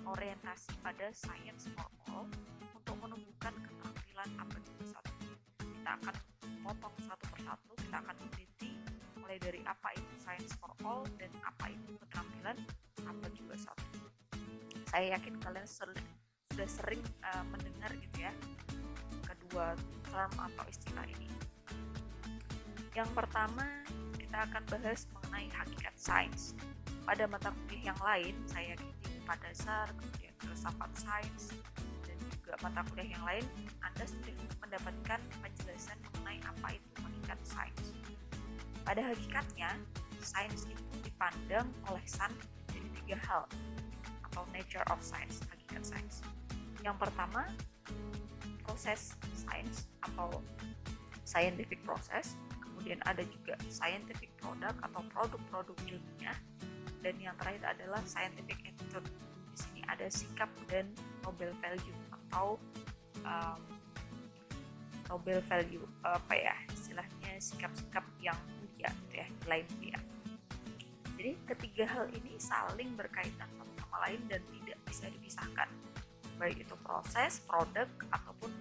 berorientasi pada science for all untuk menumbuhkan keterampilan abad 21. Kita akan potong satu persatu, kita akan meneliti mulai dari apa itu science for all dan apa itu keterampilan abad 21. Saya yakin kalian sudah sering mendengar gitu ya kedua term atau istilah ini. Yang pertama, kita akan bahas mengenai hakikat sains. Pada mata kuliah yang lain, saya yakin di MIPA dasar, kemudian filsafat sains, dan juga mata kuliah yang lain, Anda sudah mendapatkan penjelasan mengenai apa itu hakikat sains. Pada hakikatnya, sains itu dipandang oleh Sun dari 3 hal, atau nature of science, hakikat sains. Yang pertama, proses sains atau scientific process, kemudian ada juga scientific product atau produk-produk ilmiah, dan yang terakhir adalah scientific attitude. Di sini ada sikap dan noble value atau noble value, istilahnya sikap-sikap yang mulia gitu ya, nilai mulia. Jadi ketiga hal ini saling berkaitan satu sama lain dan tidak bisa dipisahkan, baik itu proses, produk ataupun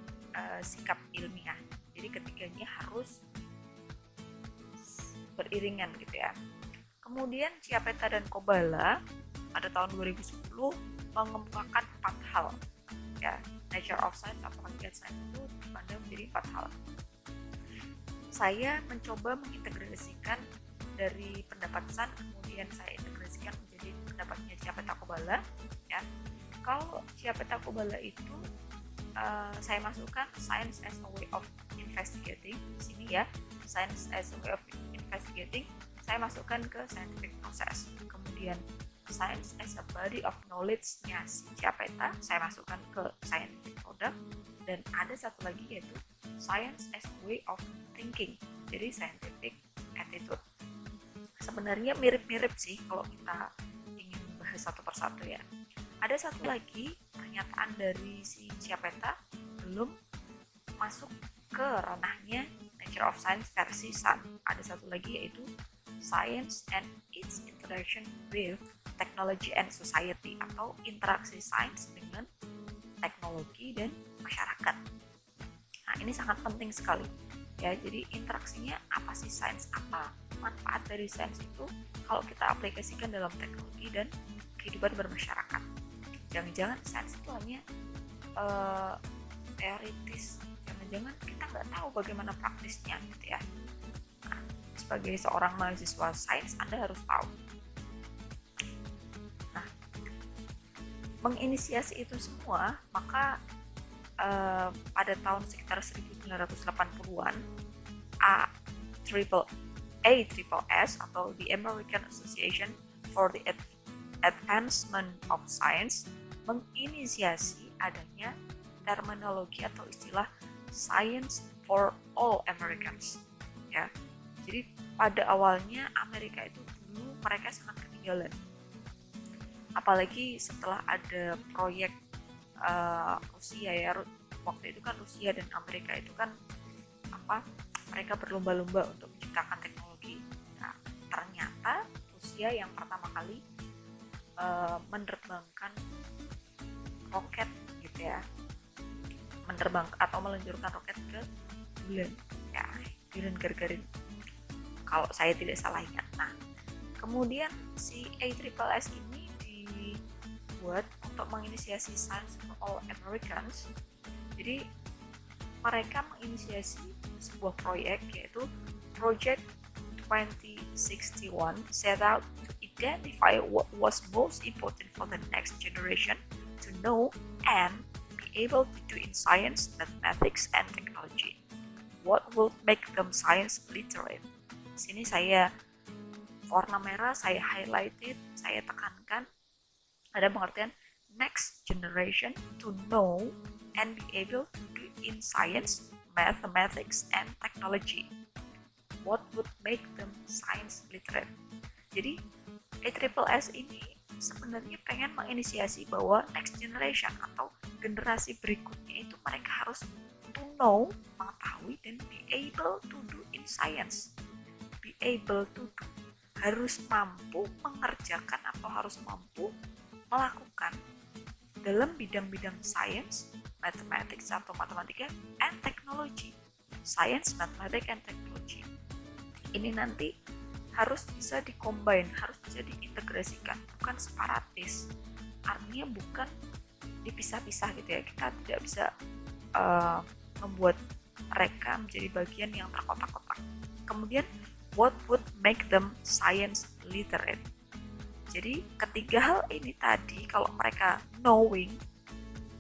sikap ilmiah. Jadi ketiganya harus beriringan gitu ya. Kemudian Chiapetta dan Kobala pada tahun 2010 mengemukakan 4 hal ya. Nature of science atau hakikat sains itu dipandang menjadi 4 hal. Saya mencoba mengintegrasikan dari pendapat Sun, kemudian saya integrasikan menjadi pendapatnya Chiapetta Kobala ya. Kalau Chiapetta Kobala itu saya masukkan science as a way of investigating di sini ya. Science as a way of investigating saya masukkan ke scientific process. Kemudian science as a body of knowledge-nya si Chiapetta saya masukkan ke scientific product, dan ada satu lagi yaitu science as a way of thinking, jadi scientific attitude. Sebenarnya mirip-mirip sih kalau kita ingin bahas satu persatu ya. Ada satu lagi pernyataan dari si Chiapetta belum masuk ke ranahnya Nature of Science versi Sun. Ada satu lagi yaitu Science and its interaction with technology and society, atau interaksi sains dengan teknologi dan masyarakat. Nah, ini sangat penting sekali ya. Jadi interaksinya apa sih sains, apa manfaat dari sains itu kalau kita aplikasikan dalam teknologi dan kehidupan bermasyarakat. Jangan-jangan sains itu hanya teoritis, jangan-jangan kita nggak tahu bagaimana praktisnya gitu ya. Nah, sebagai seorang mahasiswa sains, Anda harus tahu. Nah, menginisiasi itu semua, maka pada tahun sekitar 1980-an, ASSS atau the American Association for the Advancement of Science menginisiasi adanya terminologi atau istilah Science for All Americans ya. Jadi pada awalnya Amerika itu dulu mereka sangat ketinggalan, apalagi setelah ada proyek Rusia ya. Waktu itu kan Rusia dan Amerika itu kan mereka berlomba-lomba untuk menciptakan teknologi. Nah, ternyata Rusia yang pertama kali menerbangkan roket gitu ya, meluncurkan roket ke bulan ya, Yuri Gagarin kalau saya tidak salah ingat. Nah, kemudian si ASSS ini dibuat untuk menginisiasi Science for All Americans. Jadi mereka menginisiasi sebuah proyek yaitu Project 2061, set out to identify what was most important for the next generation to know and be able to do in science, mathematics, and technology. What will make them science literate? Di sini saya warna merah, saya highlighted, saya tekankan ada pengertian next generation to know and be able to do in science, mathematics, and technology. What would make them science literate? Jadi ASSS ini sebenarnya pengen menginisiasi bahwa next generation atau generasi berikutnya itu mereka harus to know, mengetahui, dan be able to do in science. Be able to do, harus mampu mengerjakan atau harus mampu melakukan dalam bidang-bidang science, mathematics atau matematika, and technology. Science, mathematics, and technology. Ini nanti harus bisa dikombin, harus bisa diintegrasikan, bukan separatis. Artinya bukan dipisah-pisah gitu ya. Kita tidak bisa membuat mereka menjadi bagian yang terkotak-kotak. Kemudian, what would make them science literate? Jadi ketiga hal ini tadi, kalau mereka knowing,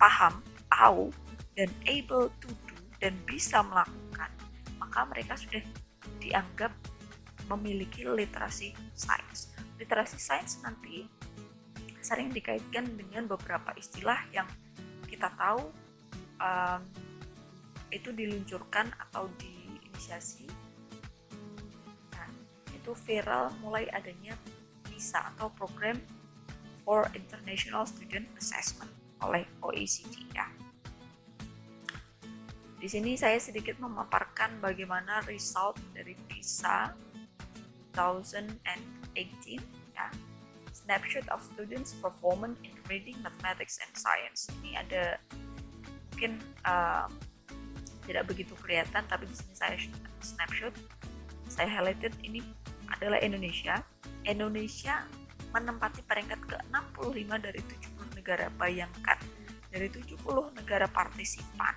paham, tahu, dan able to do, dan bisa melakukan, maka mereka sudah dianggap memiliki literasi sains. Literasi sains nanti sering dikaitkan dengan beberapa istilah yang kita tahu itu diluncurkan atau diinisiasi. Nah, itu viral mulai adanya PISA atau Program for International Student Assessment oleh OECD ya. Di sini saya sedikit memaparkan bagaimana result dari PISA 2018 ya. Snapshot of students' performance in reading, mathematics, and science. Ini ada mungkin tidak begitu kelihatan, tapi di sini saya snapshot, saya highlighted. Ini adalah Indonesia. Indonesia menempati peringkat ke-65 dari 70 negara. Bayangkan, dari 70 negara partisipan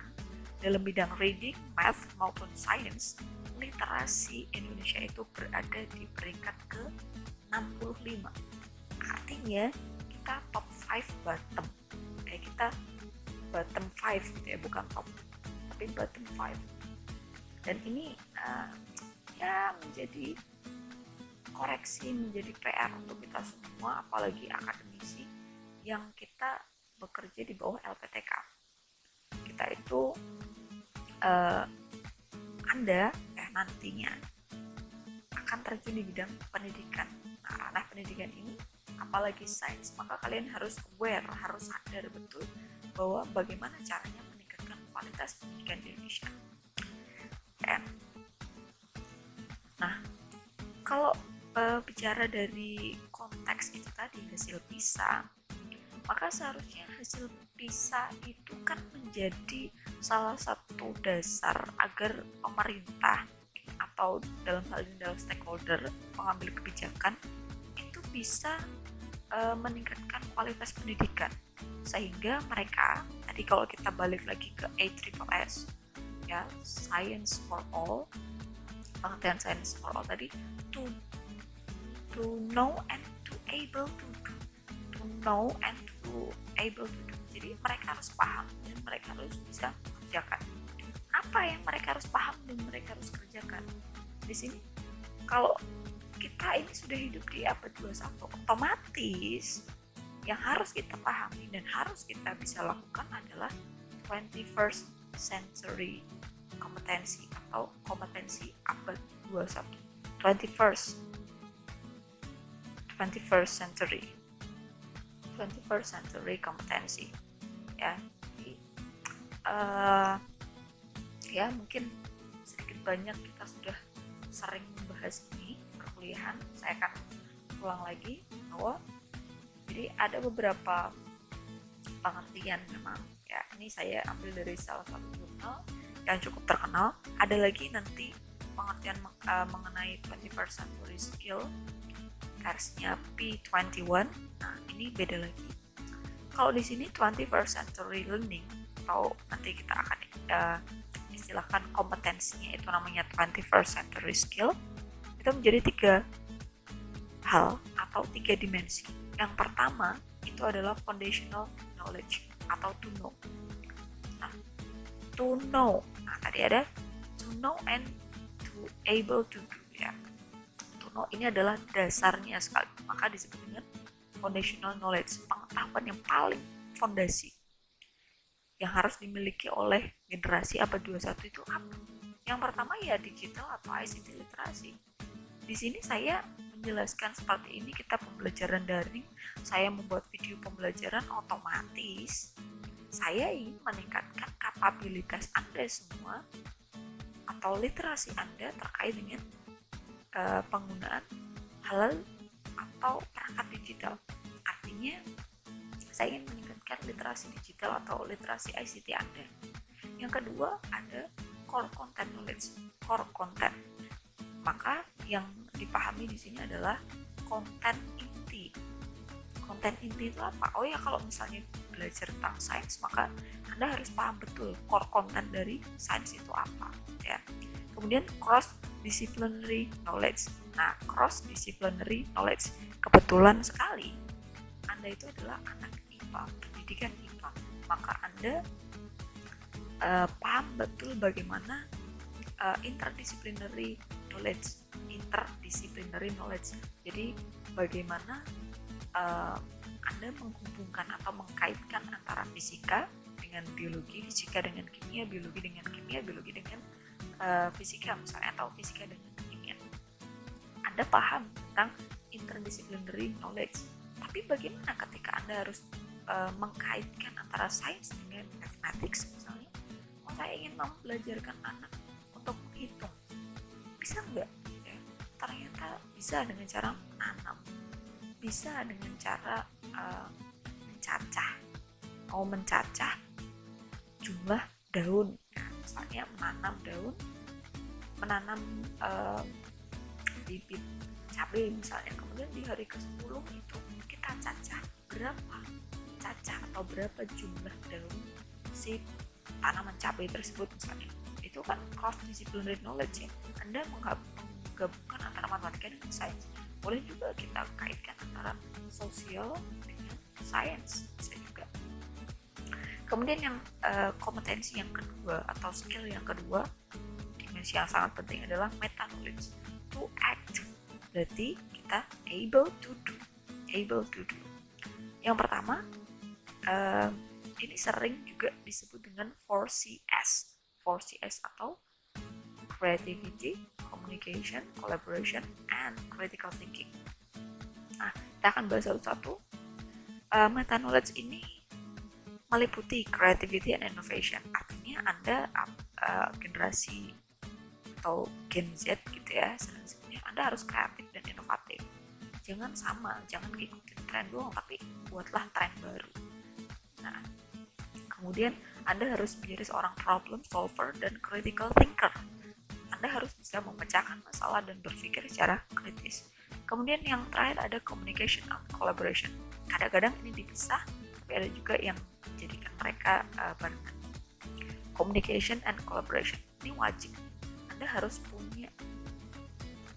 dalam bidang reading, math, maupun science, literasi Indonesia itu berada di peringkat ke-65. Artinya kita top 5 bottom. Kayak kita bottom 5 gitu ya, bukan top, tapi bottom 5. Dan ini ya menjadi koreksi, menjadi PR untuk kita semua, apalagi akademisi yang kita bekerja di bawah LPTK. Kita itu Anda nantinya akan terjun di bidang pendidikan. Nah, ranah pendidikan ini apalagi sains, maka kalian harus aware, harus sadar betul bahwa bagaimana caranya meningkatkan kualitas pendidikan di Indonesia. Nah, kalau bicara dari konteks itu tadi, hasil PISA, maka seharusnya hasil PISA itu kan menjadi salah satu dasar agar pemerintah atau dalam hal ini adalah stakeholder, pengambil kebijakan, itu bisa meningkatkan kualitas pendidikan, sehingga mereka tadi, kalau kita balik lagi ke ASSS ya, Science for All, pengertian Science for All tadi, to know and to able to do, to know and to able to do. Jadi mereka harus paham dan mereka harus bisa mengerjakan. Apa yang mereka harus paham dan mereka harus kerjakan? Di sini kalau kita ini sudah hidup di abad 21, otomatis yang harus kita pahami dan harus kita bisa lakukan adalah 21st century kompetensi atau kompetensi abad 21. 21st century kompetensi ya. Jadi, ya mungkin sedikit banyak kita sudah sering membahas ini perkuliahan. Saya akan ulang lagi bahwa jadi ada beberapa pengertian memang ya. Ini saya ambil dari salah satu jurnal yang cukup terkenal. Ada lagi nanti pengertian mengenai 21st century skill versinya P21. Nah, ini beda lagi. Kalau di sini 21st century learning, atau nanti kita akan istilahkan kompetensinya itu namanya 21st century skill, itu menjadi 3 hal atau 3 dimensi. Yang pertama itu adalah foundational knowledge atau to know. Nah, to know. Nah, tadi ada to know and to able to do ya. To know ini adalah dasarnya sekali. Maka disebut dengan foundational knowledge, pengetahuan yang paling fondasi yang harus dimiliki oleh generasi abad 21 itu apa? Yang pertama ya digital atau ICT literasi. Di sini saya menjelaskan seperti ini, kita pembelajaran daring, saya membuat video pembelajaran, otomatis saya ingin meningkatkan kapabilitas Anda semua atau literasi Anda terkait dengan penggunaan halal atau perangkat digital. Artinya saya ingin meningkatkan literasi digital atau literasi ICT Anda. Yang kedua ada core content knowledge, core content. Maka yang dipahami di sini adalah konten inti. Konten inti itu apa? Oh ya, kalau misalnya belajar tentang sains, maka Anda harus paham betul core content dari sains itu apa, ya. Kemudian cross disciplinary knowledge. Nah, cross disciplinary knowledge, kebetulan sekali Anda itu adalah anak IPA, pendidikan IPA, maka Anda paham betul bagaimana interdisciplinary knowledge. Jadi bagaimana Anda menghubungkan atau mengkaitkan antara fisika dengan biologi, fisika dengan kimia, biologi dengan kimia, biologi dengan fisika misalnya, atau fisika dengan kimia. Anda paham tentang interdisciplinary knowledge. Tapi bagaimana ketika Anda harus mengkaitkan antara sains dengan mathematics misalnya? Saya ingin belajarkan anak untuk menghitung, bisa nggak? Ya, ternyata bisa dengan cara menanam, bisa dengan cara mencacah jumlah daun. Nah, misalnya menanam bibit cabai misalnya, kemudian di hari ke-10 itu kita cacah berapa jumlah daun si tanaman cabai tersebut misalnya. Itu kan cross disciplinary knowledge, ya. Anda menggabungkan antara matematika dengan sains. Boleh juga kita kaitkan antara sosial dengan sains, bisa juga. Kemudian yang kompetensi yang kedua atau skill yang kedua, dimensi yang sangat penting adalah meta knowledge, to act. Berarti kita able to do. Yang pertama, ini sering juga disebut dengan 4CS atau creativity, communication, collaboration, and critical thinking. Nah, kita akan bahas satu-satu. Meta knowledge ini meliputi creativity and innovation. Artinya Anda generasi atau Gen Z gitu ya, sebenarnya Anda harus kreatif dan inovatif. Jangan ngikutin tren doang, tapi buatlah tren baru. Nah, kemudian Anda harus menjadi seorang problem solver dan critical thinker. Anda harus bisa memecahkan masalah dan berpikir secara kritis. Kemudian yang terakhir ada communication and collaboration. Kadang-kadang ini dipisah, tapi ada juga yang menjadikan mereka barengan. Communication and collaboration ini wajib. Anda harus punya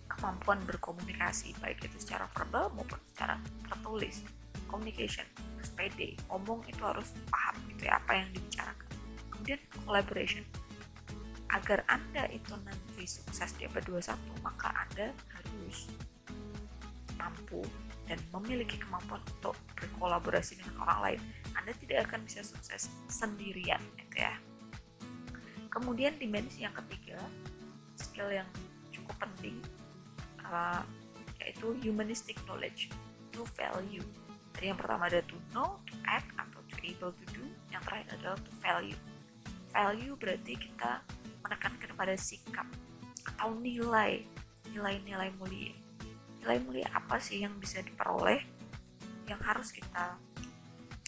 kemampuan berkomunikasi, baik itu secara verbal maupun secara tertulis. Communication harus pede, ngomong itu harus paham gitu ya apa yang dibicarakan. Kemudian collaboration, agar Anda itu nanti sukses di abad 21, maka Anda harus mampu dan memiliki kemampuan untuk berkolaborasi dengan orang lain. Anda tidak akan bisa sukses sendirian gitu ya. Kemudian dimensi yang ketiga, skill yang cukup penting, yaitu humanistic knowledge, to value. Jadi yang pertama ada to know, to act, atau to able to do. Yang terakhir adalah to value. Value berarti kita menekankan pada sikap atau nilai mulia. Nilai mulia apa sih yang bisa diperoleh, yang harus kita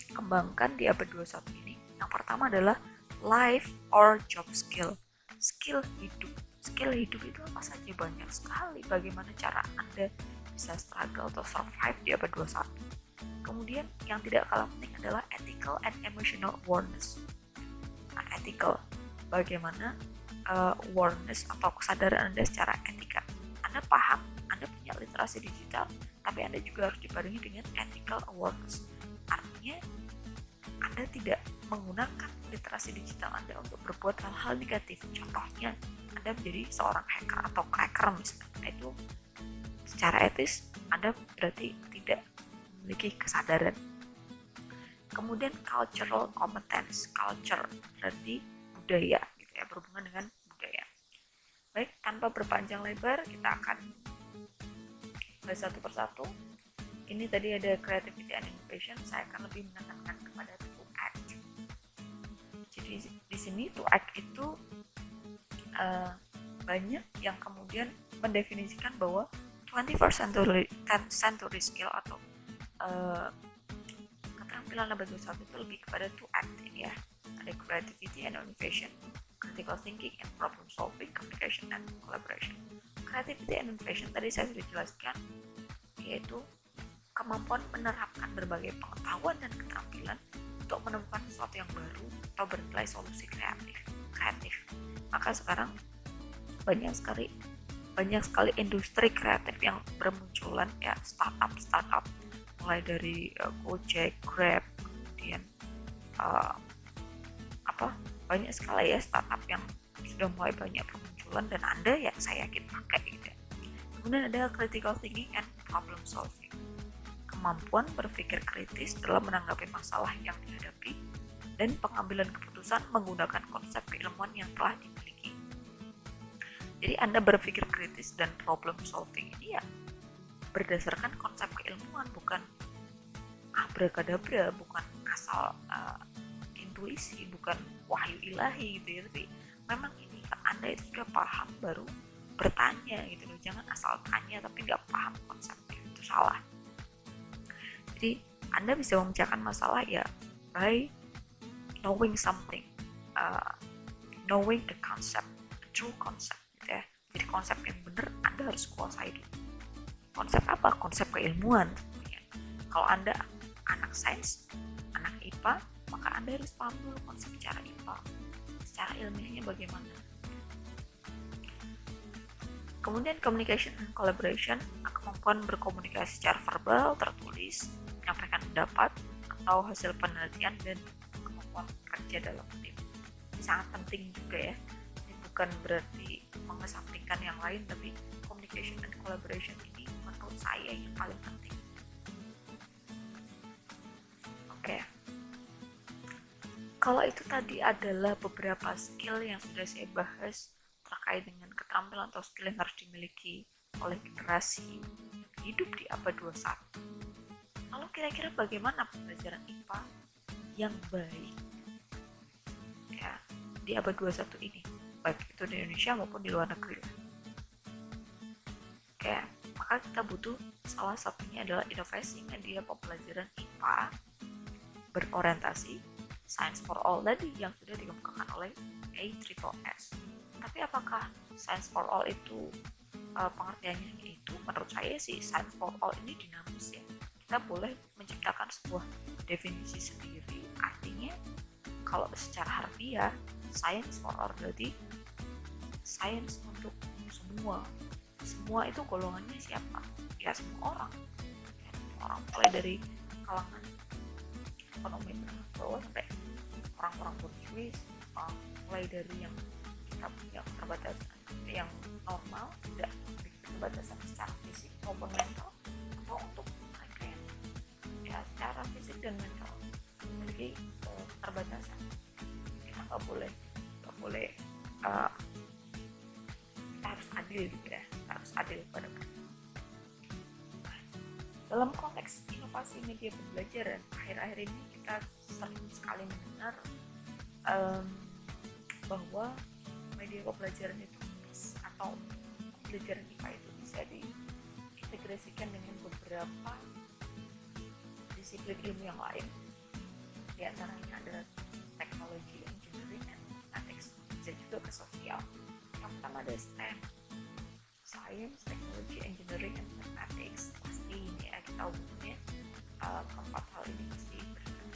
kembangkan di abad 21 ini? Yang pertama adalah life or job skill. Skill hidup itu apa saja? Banyak sekali. Bagaimana cara Anda bisa struggle atau survive di abad 21. Kemudian yang tidak kalah penting adalah ethical and emotional awareness. Nah, ethical, bagaimana awareness atau kesadaran Anda secara etika. Anda paham, Anda punya literasi digital, tapi Anda juga harus dibarengi dengan ethical awareness. Artinya Anda tidak menggunakan literasi digital Anda untuk berbuat hal-hal negatif. Contohnya, Anda menjadi seorang hacker atau cracker misalnya. Itu secara etis Anda berarti tidak memiliki kesadaran. Kemudian cultural competence, culture berarti budaya gitu ya, berhubungan dengan budaya. Baik, tanpa berpanjang lebar, kita akan bahas satu persatu. Ini tadi ada creativity and innovation, saya akan lebih menekankan kepada to act. Jadi di sini to act itu banyak yang kemudian mendefinisikan bahwa 21st century skill atau keterampilan keterampilan abad 21 itu lebih kepada to act ya. Ada creativity and innovation, critical thinking and problem solving, communication and collaboration. Creativity and innovation tadi saya sudah jelaskan, yaitu kemampuan menerapkan berbagai pengetahuan dan keterampilan untuk menemukan sesuatu yang baru atau bernilai solusi kreatif. Maka sekarang banyak sekali industri kreatif yang bermunculan ya, startup mulai dari Gojek, Grab, kemudian banyak sekali ya startup yang sudah mulai banyak bermunculan dan Anda ya saya yakin pakai gitu ya. Kemudian ada critical thinking and problem solving, kemampuan berpikir kritis dalam menanggapi masalah yang dihadapi dan pengambilan keputusan menggunakan konsep keilmuan yang telah dimiliki. Jadi Anda berpikir kritis dan problem solving ini ya berdasarkan konsep keilmuan, bukan abrakadabra, bukan asal intuisi, bukan wahyu ilahi gitu ya, tapi memang ini Anda itu sudah paham baru bertanya gitu loh. Jangan asal tanya tapi nggak paham konsepnya, itu salah. Jadi Anda bisa memecahkan masalah ya by knowing something, knowing the concept, the true concept gitu ya. Jadi konsep yang benar Anda harus kuasai dulu. Konsep apa? Konsep keilmuan. Kalau Anda anak sains, anak IPA, maka Anda harus paham dulu konsep secara IPA, secara ilmiahnya bagaimana. Kemudian communication and collaboration, kemampuan berkomunikasi secara verbal, tertulis, menyampaikan pendapat atau hasil penelitian, dan kemampuan kerja dalam tim. Ini sangat penting juga ya. Ini bukan berarti mengesampingkan yang lain, tapi communication and collaboration ini menurut saya yang paling penting. Oke. Kalau itu tadi adalah beberapa skill yang sudah saya bahas terkait dengan keterampilan atau skill yang harus dimiliki oleh generasi hidup di abad 21. Lalu kira-kira bagaimana pembelajaran IPA yang baik ya di abad 21 ini, baik itu di Indonesia maupun di luar negeri. Oke, maka kita butuh salah satunya adalah inovasi media pembelajaran IPA berorientasi Science for All tadi yang sudah dikemukakan oleh ASSS. Tapi apakah Science for All itu pengertiannya itu? Menurut saya sih Science for All ini dinamis ya. Kita boleh menciptakan sebuah definisi sendiri. Artinya kalau secara harfiah Science for All berarti science untuk semua. Semua itu golongannya siapa? Ya semua orang. Ya, orang mulai dari kalangan ekonomi bawah sampai orang-orang borjuis, mulai dari yang kita punya keterbatasan yang normal, tidak memiliki keterbatasan secara fisik maupun mental, atau untuk mereka yang ya secara fisik dan mental memiliki keterbatasan. Kita nggak boleh kita harus adil gitu ya, kita harus adil pada mereka. Dalam konteks inovasi media pembelajaran, akhir-akhir ini kita sering sekali mendengar bahwa media pembelajaran itu atau pembelajaran IPA itu bisa diintegrasikan dengan beberapa disiplin ilmu yang lain. Di antaranya ada teknologi, engineering, and mathematics, bisa juga ke sosial. Yang pertama ada STEM, Science, Technology, Engineering, and Mathematics. Pasti ini ya kita umumnya keempat hal ini pasti berkaitan.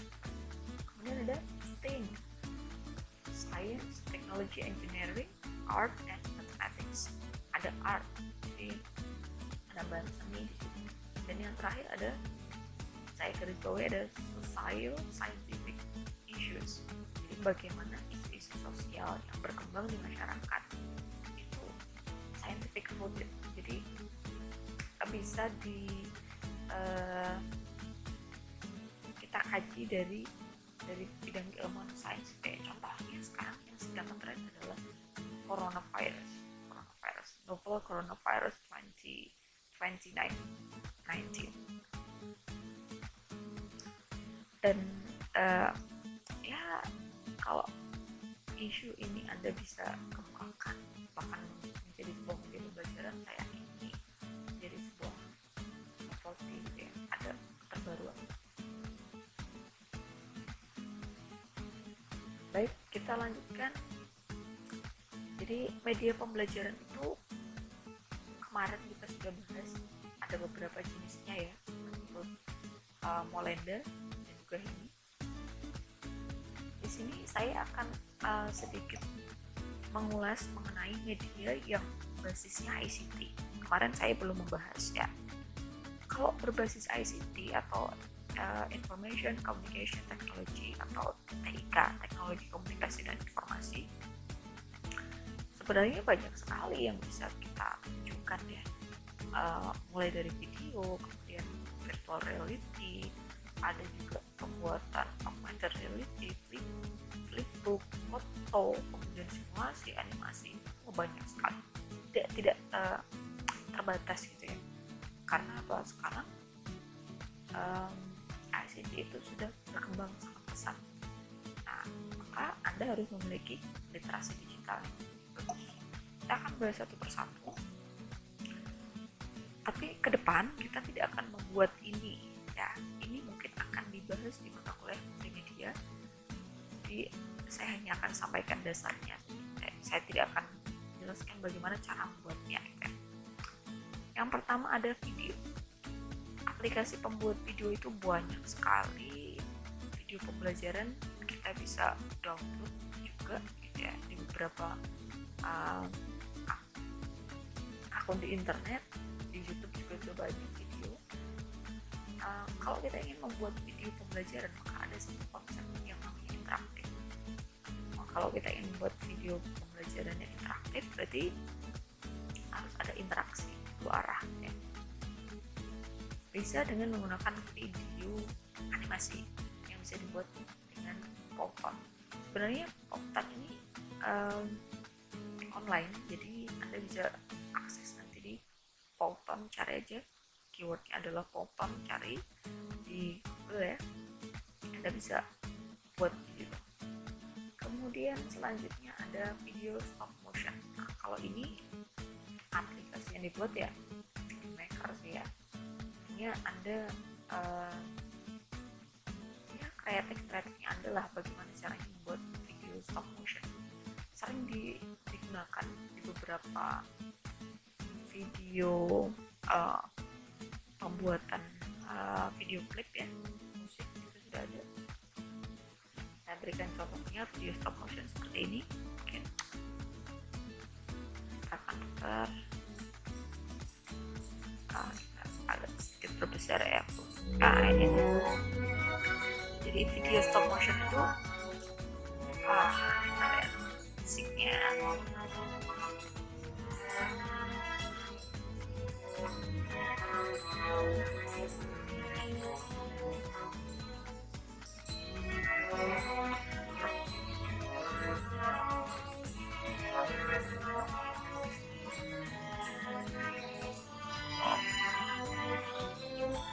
Kemudian ada STEAM, Science, Technology, Engineering, Art, and Mathematics. Ada art, jadi penambahan seni. Dan yang terakhir ada, saya garis bawahi, ada social scientific issues. Jadi bagaimana isu-isu sosial yang berkembang di masyarakat itu scientific rooted. Jadi bisa kita kaji dari bidang keilmuan sains. Kayak contohnya sekarang yang sedang ngetren adalah coronavirus, novel coronavirus 2019. Dan ya kalau isu ini Anda bisa kemukakan bahkan menjadi sebuah media pembelajaran, saya ini menjadi sebuah novelty gitu ya, ada keterbaruan. kita lanjutkan. Jadi media pembelajaran itu kemarin kita sudah bahas, ada beberapa jenisnya ya, menurut Molenda dan juga ini. Di sini saya akan sedikit mengulas mengenai media yang basisnya ICT. Kemarin saya belum membahas ya. Kalau berbasis ICT atau Information Communication Technology atau TIK, Teknologi Komunikasi dan Informasi, sebenarnya banyak sekali yang bisa kita tunjukkan ya. Mulai dari video, kemudian virtual reality, ada juga pembuatan augmented reality, flipbook, foto, kemudian simulasi, animasi, banyak sekali. Tidak terbatas gitu ya. Karena apa, sekarang ICT itu sudah berkembang sangat pesat. Nah, maka Anda harus memiliki literasi digital yang bagus. Kita akan bahas satu persatu. Tapi ke depan kita tidak akan membuat ini ya. Ini mungkin akan dibahas di mata kuliah multimedia. Jadi saya hanya akan sampaikan dasarnya. Saya tidak akan menjelaskan bagaimana cara membuatnya. Yang pertama ada video. Aplikasi pembuat video itu banyak sekali. Video pembelajaran kita bisa download juga ya di beberapa akun di internet, di YouTube juga sudah banyak video. Kalau kita ingin membuat video pembelajaran, maka ada satu konsep yang namanya interaktif. Kalau kita ingin membuat video pembelajaran yang interaktif, berarti harus ada interaksi dua arah ya. Bisa dengan menggunakan video animasi yang bisa dibuat dengan Powtoon. Sebenarnya Powtoon ini online, jadi Anda bisa akses nanti di Powtoon, cari aja keywordnya adalah Powtoon, cari di Google ya, Anda bisa buat video. Kemudian selanjutnya ada video stop motion. Nah, kalau ini aplikasi yang dibuat ya Maker sih ya. Ini Anda ya kreatifnya Anda lah, bagaimana caranya membuat video stop motion. Sering digunakan di beberapa video pembuatan video klip ya, musik itu sudah ada. Saya berikan contohnya video stop motion seperti ini. Oke, kita akan putar. Agak sedikit berbesar ya. Ini jadi video stop motion itu ada musiknya.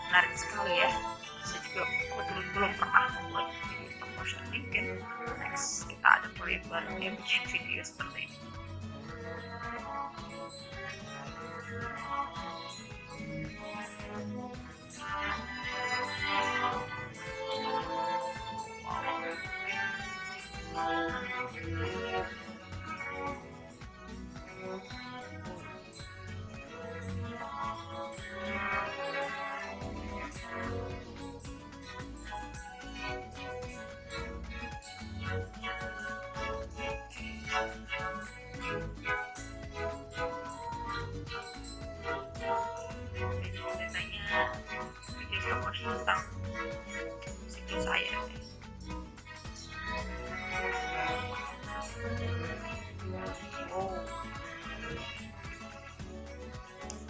Menarik sekali ya. Saya juga belum pernah membuat video stop motion. Mungkin next kita ada proyek baru yang bikin video seperti ini. Tentang musik saya.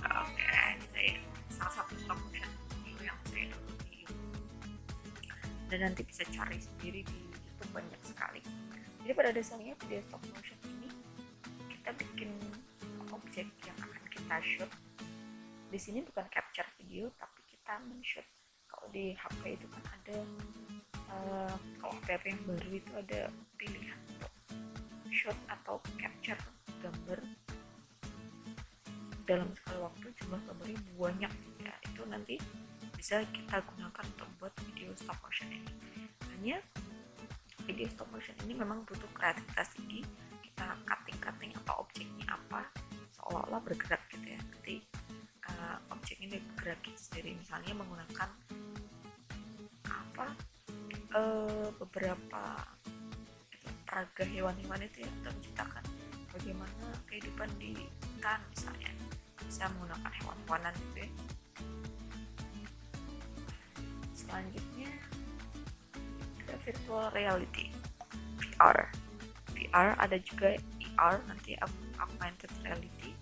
Oke, ini saya salah satu stop motion yang saya download di YouTube. Dan nanti bisa cari sendiri di YouTube, banyak sekali. Jadi pada dasarnya video stop motion ini kita bikin objek yang akan kita shoot. Di sini bukan capture video, tapi kita men-shoot. Kalau di HP itu kan ada kalau HP yang baru itu ada pilihan untuk shot atau capture gambar dalam sekali waktu, jumlah gambarnya banyak ya. Itu nanti bisa kita gunakan untuk buat video stop motion ini. Hanya video stop motion ini memang butuh kreativitas tinggi. Kita cutting atau objeknya apa seolah-olah bergerak gitu ya, nanti objek ini bergerak sendiri, misalnya menggunakan beberapa peraga hewan-hewan itu ya, untuk menciptakan bagaimana kehidupan di hutan misalnya, bisa menggunakan hewan-hewanan gitu ya. Selanjutnya ada virtual reality, VR. Ada juga ER, nanti augmented reality.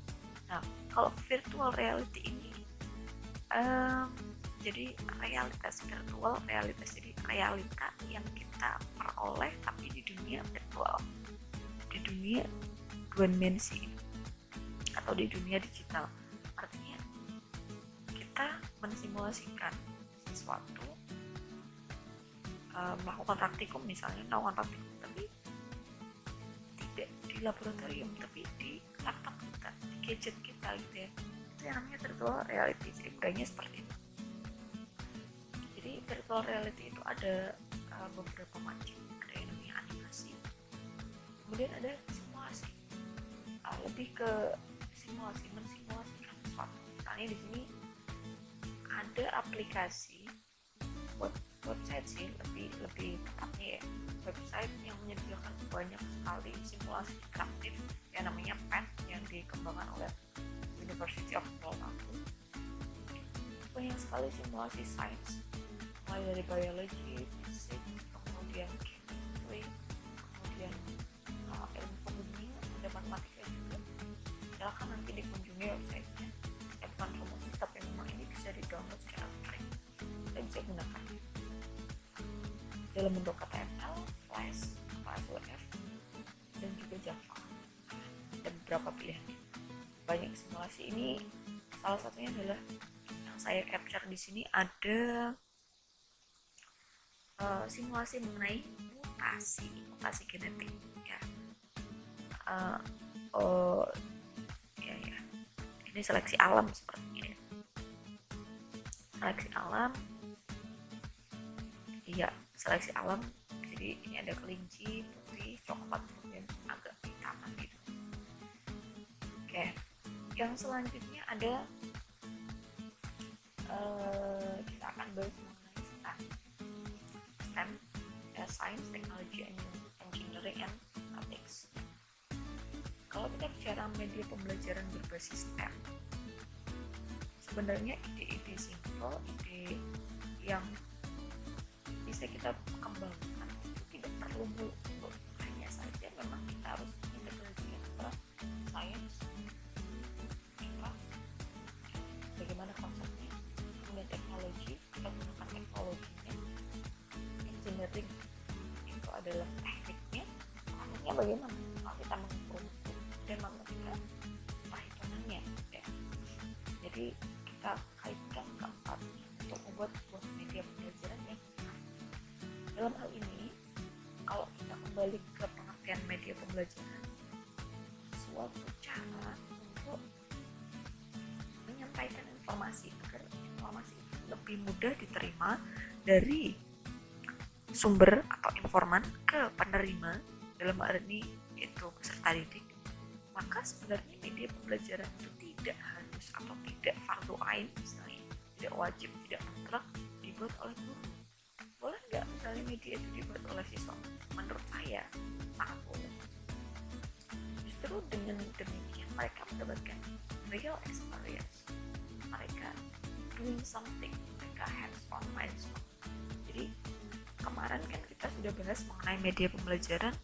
Nah, kalau virtual reality ini jadi realitas, jadi realita yang kita peroleh tapi di dunia virtual, di dunia dua dimensi atau di dunia digital. Artinya kita mensimulasikan sesuatu, melakukan praktikum tapi tidak di laboratorium, tapi di laptop kita, di gadget kita gitu ya. Itu yang namanya virtual reality. Jadi budayanya seperti itu. Jadi virtual reality itu ada beberapa macam. Ada yang namanya animasi, kemudian ada simulasi. Lebih ke mensimulasikan sesuatu. Misalnya di sini ada aplikasi website sih, lebih tepatnya ya, website yang menyediakan banyak sekali simulasi interaktif yang namanya PET yang dikembangkan oleh University of Colorado. Banyak sekali simulasi sains, mulai dari biologi, fisik, kemudian chemistry, kemudian ilmu pembumi, ada matematika juga. Silahkan nanti dikunjungi websitenya. Saya bukan promosi, tapi memang ini bisa di-download secara free. Kita bisa gunakannya dalam bentuk HTML, Flash, SWF, dan juga Java, dan beberapa pilihan. Banyak simulasi ini, salah satunya adalah yang saya capture di sini ada simulasi mengenai mutasi genetik ya. Ini seleksi alam sepertinya ya. Seleksi alam. Jadi ini ada kelinci putih, coklat, kemudian agak hitaman gitu. Oke, yang selanjutnya ada kita akan bahas mengenai STEM, Science, Technology, Engineering, and Ethics. Kalau kita bicara media pembelajaran berbasis STEM, sebenarnya ide-ide simple, ide yang bisa kita kembangkan itu tidak perlu hanya saja memang kita harus integrasikan ke sains, bagaimana konsepnya, kemudian teknologi, kita gunakan teknologinya. Engineering itu adalah tekniknya bagaimana kalau kita mengukur dan mengerjakan perhitungannya ya. Jadi kita kaitkan keempatnya untuk membuat sebuah media pembelajaran yang dalam hal ini, kalau kita kembali ke pengertian media pembelajaran, suatu cara untuk menyampaikan informasi agar informasi itu lebih mudah diterima dari sumber atau informan ke penerima, dalam hal ini yaitu peserta didik. Maka sebenarnya media pembelajaran itu tidak harus atau tidak fardu ain, misalnya tidak wajib, tidak mutlak dibuat oleh guru. Boleh nggak misalnya media itu dibuat oleh siswa? Menurut saya sangat boleh. Justru dengan demikian mereka mendapatkan real experience, mereka doing something, mereka hands-on, minds-on. Jadi kemarin kan kita sudah bahas mengenai media pembelajaran,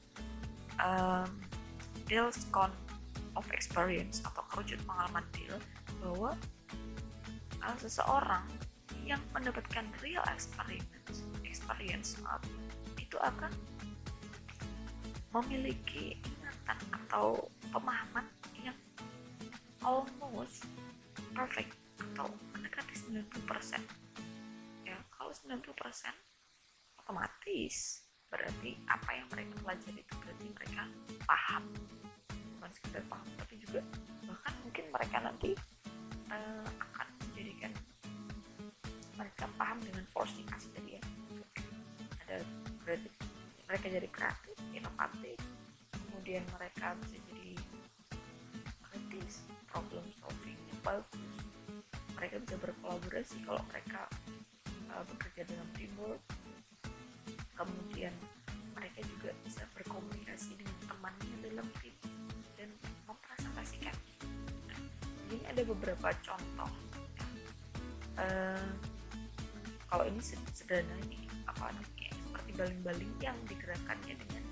Dale's Count of Experience atau kerucut pengalaman Dale, bahwa seseorang yang mendapatkan real experience itu akan memiliki ingatan atau pemahaman yang almost perfect atau mendekati 90%. Ya, kalau 90% otomatis berarti apa yang mereka pelajari itu berarti mereka paham, bukan sekedar paham tapi juga bahkan mungkin mereka nanti akan menjadikan mereka paham dengan force dikasih tadi ya, ada berarti mereka jadi kreatif, inovatif, kemudian mereka bisa jadi kritis, problem solving bagus, mereka bisa berkolaborasi kalau mereka bekerja dalam teamwork, kemudian mereka juga bisa berkomunikasi dengan temannya dalam tim dan mempresentasikan. Nah, ini ada beberapa contoh. Kalau ini sederhana, ini apa namanya, seperti baling-baling yang digerakkannya dengan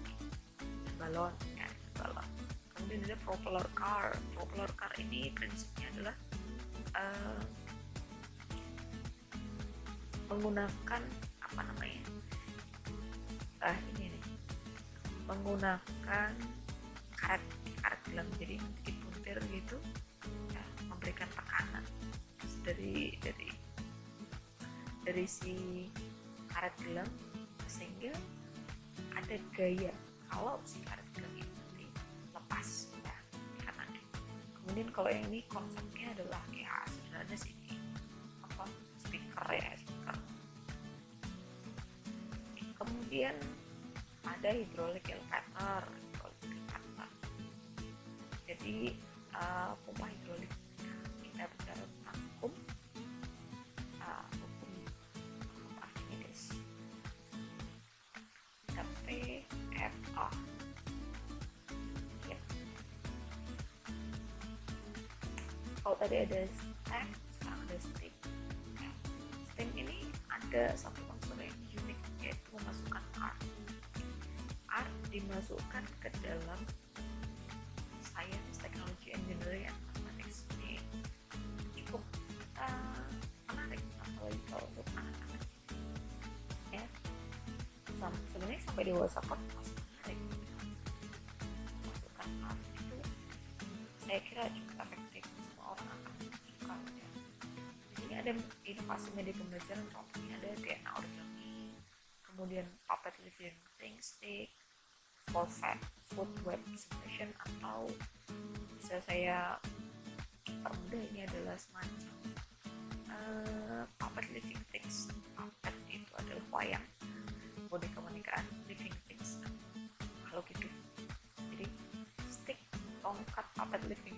balon, ya, balon. Kemudian ada propeller car. Propeller car ini prinsipnya adalah menggunakan apa namanya, ini nih, menggunakan karet gelang, jadi nanti dipuntir gitu, ya, memberikan tekanan dari si karet gelang sehingga ada gaya kalau si karet gelang itu nanti lepas, ya, karena kemudian kalau yang ini konsepnya adalah ya sederhana sih, apa, speaker, ya, speaker. Kemudian ada hydraulic elevator. Jadi pompa hidrolik, kita bicara tentang hukum Archimedes, TFA. Ya. Kalau tadi ada stem, sekarang ada steam. Ya. Steam ini ada satu unsur yang unik, yaitu memasukkan art. Art dimasukkan ke dalam science, technology, engineering, and mathematics. Ini cukup menarik, apalagi kalau untuk anak-anak, ya. Sebenarnya sampai dewasa pun masih menarik. Masukkan art itu saya kira cukup efektif, semua orang akan suka, ya. Ini ada inovasi media pembelajaran, contohnya ada DNA origami, kemudian puppet living things stick, food web simulation, atau bisa saya permudah, ini adalah semacam puppet living things. Puppet itu adalah wayang, boneka living things, kalau gitu. Jadi stick, tongkat, puppet living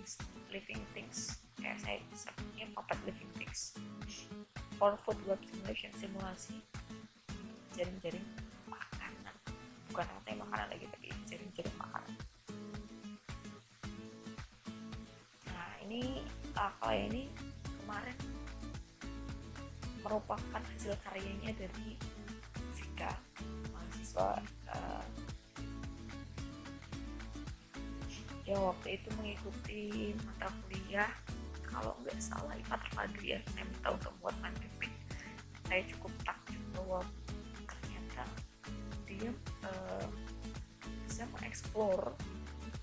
things, kayak saya sebutnya puppet living things. For food web simulation, simulasi jaring-jaring makanan, bukan rantai makanan lagi, tapi jaring-jaring makanan. Nah, ini kalau ini kemarin merupakan hasil karyanya dari Vika, mahasiswa yang waktu itu mengikuti mata kuliah, kalau nggak salah IPA terpadu, ya. Saya minta untuk buat PPT. Saya cukup takjub bahwa ternyata dia bisa mengeksplor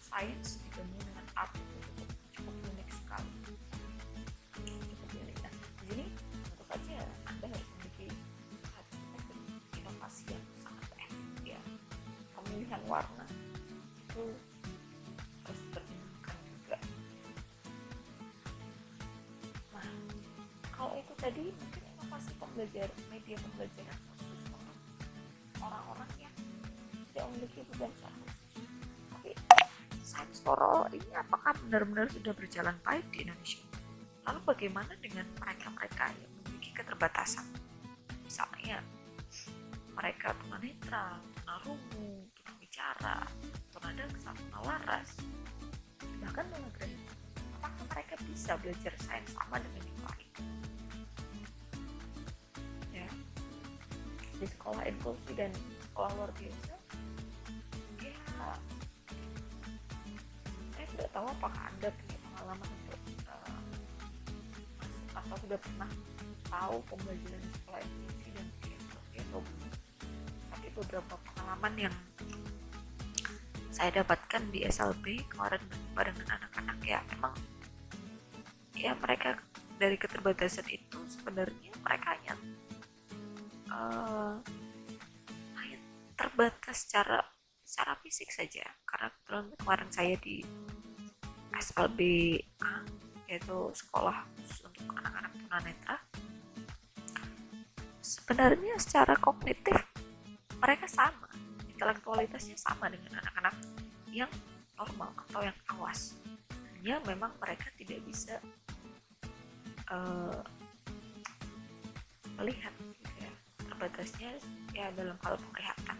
sains digabung dengan art, cukup unik sekali. Cukup unik. Nah, di sini tentu saja Anda harus memiliki inovasi yang sangat efektif, ya. Pemilihan warna itu harus dipertimbangkan juga. Nah, kalau itu tadi mungkin inovasi media pembelajaran khusus untuk orang-orang yang tidak memiliki beban khusus. Tapi Science for All ini apakah benar-benar sudah berjalan baik di Indonesia? Lalu bagaimana dengan mereka-mereka yang memiliki keterbatasan? Misalnya mereka tunanetra, tunarungu, tunawicara, tunadaksa, tunawaras, bahkan tunagrahita. Apakah mereka bisa belajar sains sama dengan yang lain? Ya, di sekolah inklusi dan sekolah luar biasa, ya, saya tidak tahu apakah Anda punya pengalaman untuk atau sudah pernah tahu pembelajaran di sekolah inklusi dan inklusi atau belum. Tapi beberapa pengalaman yang saya dapatkan di SLB kemarin bareng dengan anak-anak, ya, memang ya mereka dari keterbatasan itu sebenarnya mereka hanya terbatas secara fisik saja, karena kebetulan kemarin saya di SLB A, yaitu sekolah khusus untuk anak-anak tunanetra. Sebenarnya secara kognitif mereka sama, intelektualitasnya sama dengan anak-anak yang normal atau yang awas. Hanya memang mereka tidak bisa melihat gitu ya, terbatasnya ya dalam hal penglihatan.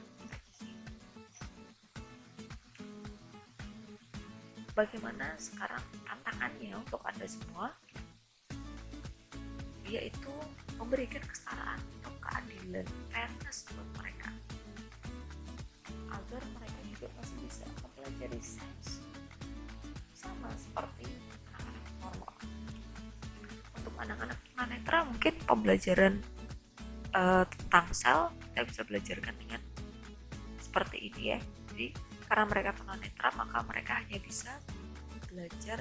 Bagaimana sekarang tantangannya untuk Anda semua, yaitu memberikan kesetaraan atau keadilan, fairness buat mereka, agar mereka juga masih bisa mempelajari sains sama seperti anak-anak normal. Untuk anak-anak tunanetra mungkin pembelajaran tentang sel kita bisa belajarkan dengan seperti ini ya. Jadi karena mereka tunanetra, maka mereka hanya bisa belajar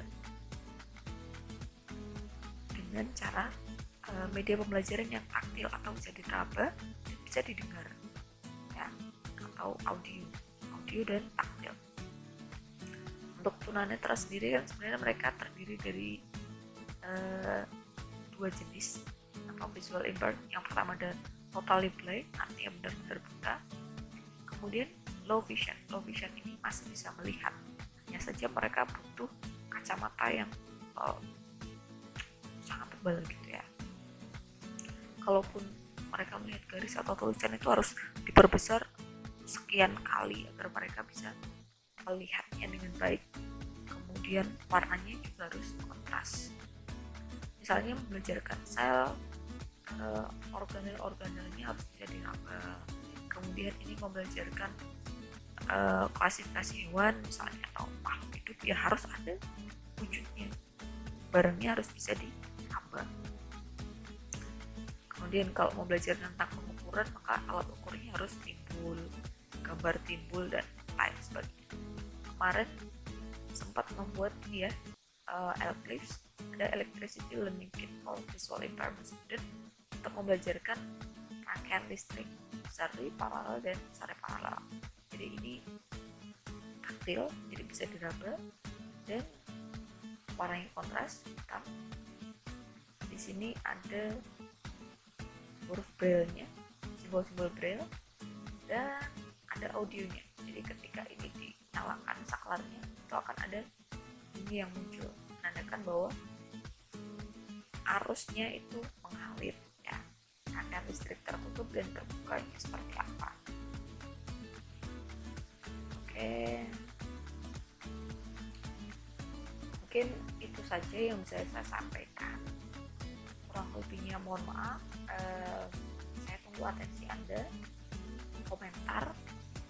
dengan cara media pembelajaran yang taktil atau bisa diraba dan bisa didengar ya, atau audio dan taktil. Untuk tunanetra sendiri kan sebenarnya mereka terdiri dari dua jenis atau visual impaired. Yang pertama ada totally blind, artinya benar-benar buta. Kemudian low vision ini masih bisa melihat, hanya saja mereka butuh kacamata yang sangat tebal gitu ya. Kalaupun mereka melihat garis atau tulisan itu harus diperbesar sekian kali agar mereka bisa melihatnya dengan baik. Kemudian warnanya juga harus kontras. Misalnya belajarkan sel, organel-organelnya harus bisa diraba. Kemudian ini membelajarkan klasifikasi hewan misalnya atau makhluk hidup, ya harus ada wujudnya, barangnya harus bisa diraba. Kemudian kalau mau belajar tentang pengukuran, maka alat ukurnya harus timbul, gambar timbul dan lain sebagainya. Kemarin sempat membuat ini ya, ELCLIPS, ada Electricity Learning Kit for Visual Impairment Student, untuk membelajarkan rangkaian listrik seri, paralel, dan seri paralel. Jadi ini taktil, jadi bisa diraba, dan warnanya kontras hitam. Di sini ada huruf braille-nya, simbol-simbol braille, dan ada audionya. Jadi ketika ini dinyalakan saklarnya, itu akan ada bunyi yang muncul, menandakan bahwa arusnya itu mengalir ya, rangkaian listrik tertutup dan terbukanya seperti apa. Oke, mungkin itu saja yang bisa saya sampaikan. Kurang lebihnya mohon maaf. Saya tunggu atensi Anda, komentar.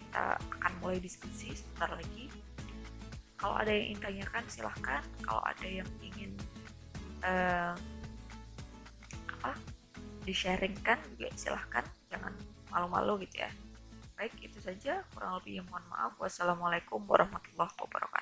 Kita akan mulai diskusi sebentar lagi. Kalau ada yang ingin tanyakan silahkan. Kalau ada yang ingin di-sharingkan juga silahkan, jangan malu-malu gitu ya. Baik, itu saja, kurang lebihnya mohon maaf. Wassalamualaikum warahmatullahi wabarakatuh.